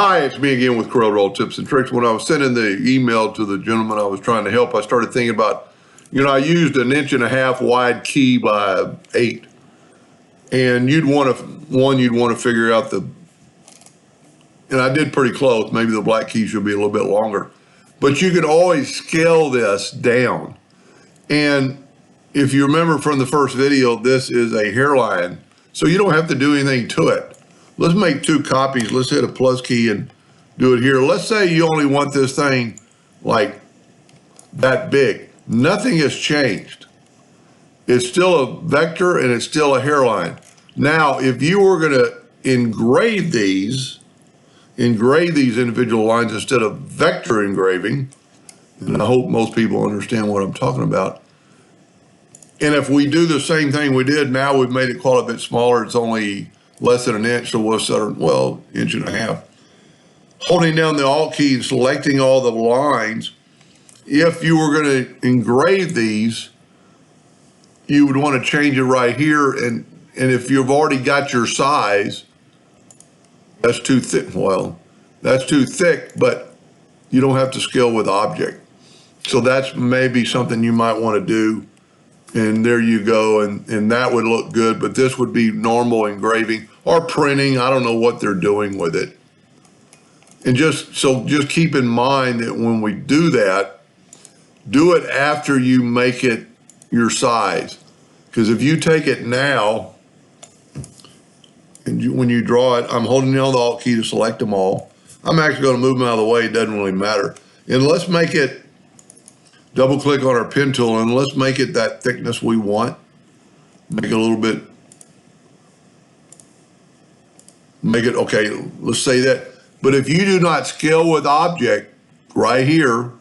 Hi, it's me again with Corel Tips and Tricks. When I was sending the email to the gentleman I was trying to help, I started thinking about, I used 1.5 inch wide key by 8. And you'd want to figure out and I did pretty close, maybe the black key should be a little bit longer. But you could always scale this down. And if you remember from the first video, this is a hairline. So you don't have to do anything to it. Let's make 2 copies. Let's hit a plus key and do it here. Let's say you only want this thing like that big. Nothing has changed. It's still a vector and it's still a hairline. Now, if you were going to engrave these individual lines instead of vector engraving, and I hope most people understand what I'm talking about. And if we do the same thing we did, now we've made it quite a bit smaller. It's only less than 1 inch, so we'll set it, 1.5 inches. Holding down the Alt key and selecting all the lines. If you were going to engrave these, you would want to change it right here. And if you've already got your size, that's too thick. Well, that's too thick, but you don't have to scale with object. So that's maybe something you might want to do. And there you go. And that would look good, but this would be normal engraving or printing. I don't know what they're doing with it. And just keep in mind that when we do that, do it after you make it your size. Because if you take it now, and when you draw it, I'm holding down the Alt key to select them all. I'm actually going to move them out of the way. It doesn't really matter. And let's make it, double click on our pen tool, and let's make it that thickness we want. Make it a little bit, okay, let's say that. But if you do not scale with object right here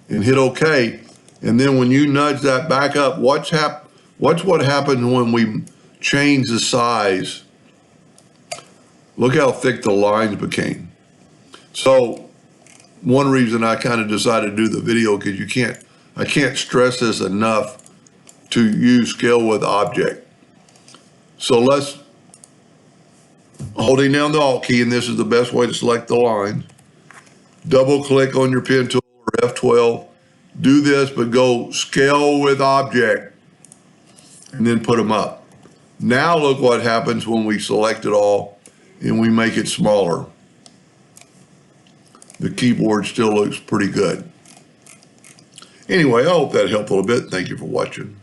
and hit OK, and then when you nudge that back up, watch what happens when we change the size. Look how thick the lines became. So one reason I kind of decided to do the video, because I can't stress this enough, to use scale with object. So let's, holding down the Alt key, and this is the best way to select the line. Double click on your pen tool or F12. Do this, but go scale with object and then put them up. Now look what happens when we select it all and we make it smaller. The keyboard still looks pretty good. Anyway, I hope that helped a little bit. Thank you for watching.